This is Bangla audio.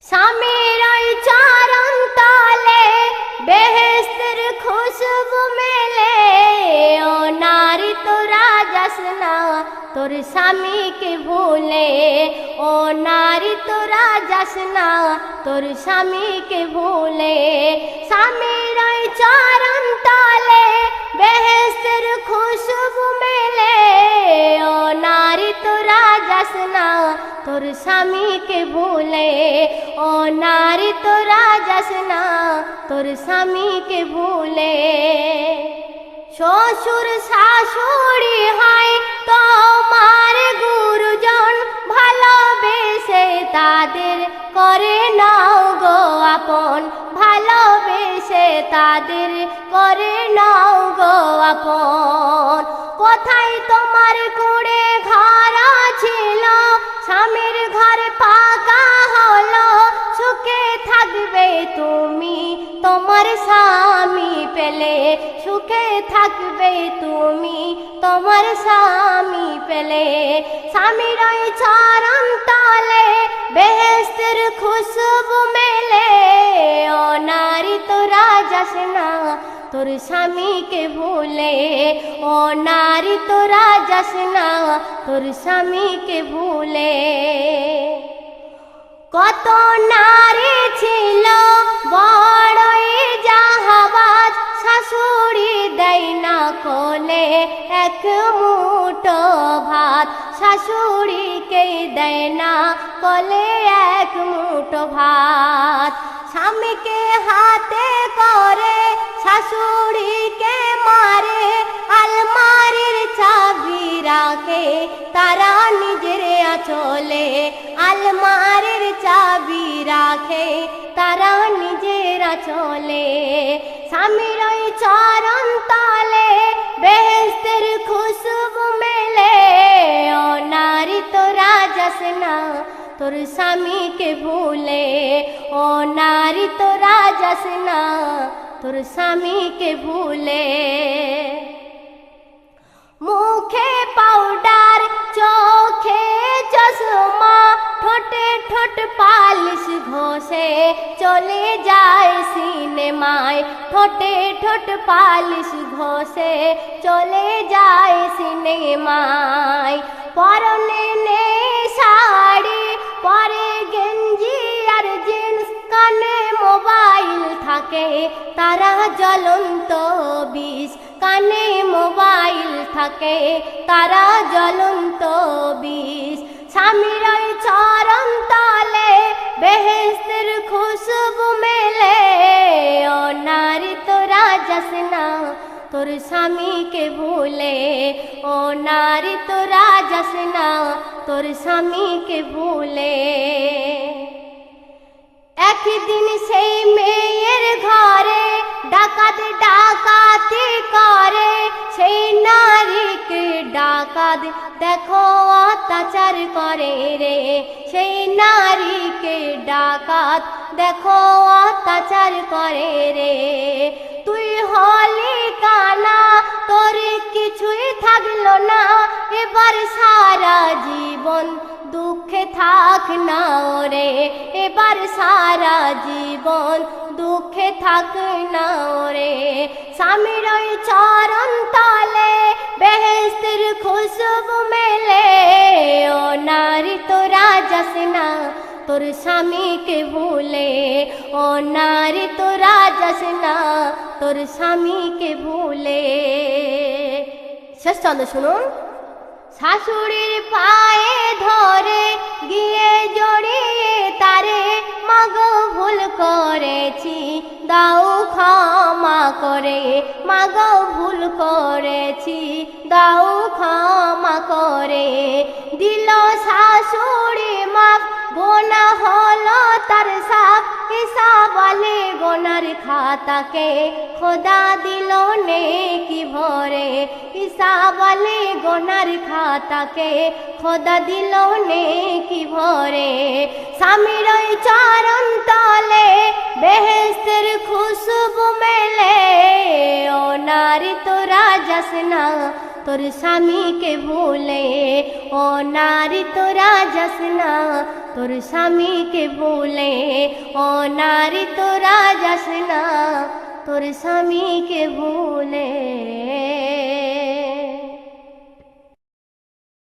স্বামীর ওই চরণ তলে বেহেশতের খুশবু মেলে। ও নারী তোরা যাস না তোর স্বামীকে ভুলে। ও নারী তোরা যাস না তোর স্বামীকে ভুলে। স্বামীর ওই চরণ তলে বেহেশতের খুশবু মেলে। ও নারী তোরা যাস না তোর স্বামীকে ভুলে। ও নারী তোরা যাস না তোর স্বামীকে ভুলে। শ্বশুর শাশুড়ি হয় তোমার গুরুজন, ভালোবেসে তাদের করে নাও গো আপন। ভালোবেসে তাদের করে নাও গো আপন। কোথায় তোমার কুড়ে ঘর ছিল, স্বামীর ঘরে পাকা হলো। সুখে থাকবে তুমি তোমার স্বামী পেলে। সুখে থাকবে তুমি তোমার স্বামী পেলে। স্বামীর ওই চরণ তলে বেহেশতের খুশবু মেলে। ও নারী তোরা যাস না তোর স্বামীকে ভুলে। ও নারী তোরা যাস না তোর স্বামীকে ভুলে। কত নারী ছিল বড়ই জাহাবাজ, শাশুড়ি দেয় না কোলে এক মুঠো ভাত। শাশুড়িকে দেয় না কোলে এক মুঠো ভাত। স্বামীকে হাতে করে শাশুড়িকে মারে। আলমারির চাবি রাখে তারা নিজের আঁচলে। আলমারির চাবি রাখে তারা নিজের আঁচলে। স্বামীর ওই চরণ তলে বেহেশতের খুশবু মেলে। ও নারী তোরা যাস না তোর স্বামীকে ভুলে। ও নারী তোরা যাস না তোর স্বামীকে ভুলে। মুখে পাউডার চোখে চশমা, ঠোঁটে ঠোঁট পালিশ ঘষে চলে যায় সিনেমায়। ঠোঁটে ঠোঁট পালিশ ঘষে চলে যায় সিনেমায়। পরনে নেই শাড়ি পরে গেঞ্জি আর জিন্স, কানে মোবাইল থাকে তারা জ্বলন্ত বিষ। কানে মোবাইল থাকে তারা জ্বলন্ত বিষ। স্বামীর ওই চরণ তলে বেহেশতের খুশবু মেলে। ও নারী তোরা যাস না তোর স্বামীকে ভুলে। ও নারী তোরা যাস না তোর স্বামীকে ভুলে। একদিন সেই মেয়ের ঘরে ডাকাত ডাকাতি করে। সেই নারীকে ডাকাত দেখো অত্যাচার করে রে। সেই নারীকে ডাকাত দেখো অত্যাচার করে রে। তুই হলি কানা তোর কিছুই থাকলো না, এবার সারা জীবন দুঃখে থাক না রে। এবার সারা জীবন দুঃখে থাক না রে। স্বামীর ওই চরণ তলে বেহেশতের খুশবু মেলে। ও নারী তোরা যাস না তোর স্বামীকে ভুলে। ও নারী তোরা যাস না তোর স্বামীকে ভুলে। শেষ ছন্দ শুনুন। শাশুড়ির পায়ে ধরে গিয়ে জড়িয়ে তারে, মাগো ভুল করেছি দাও ক্ষমা করে। মাগো ভুল করেছি দাও ক্ষমা করে। দিল শাশুড়ি মাফ, গোনা হলো তার সাফ। হিসাবালে গোনার খাতাকে খোদা দিল নেকি ভরে। হিসাবালে গোনার খাতাকে খোদা দিল নেকি ভরে। স্বামীর ওই চরণ তলে বেহেশতের খুশবু মেলে। ও নারী তোরা যাস না তোর স্বামীকে ভুলে। ও নারী তোরা যাস না তোর স্বামীকে ভুলে। ও নারী তোরা যাস না তোর স্বামীকে ভুলে।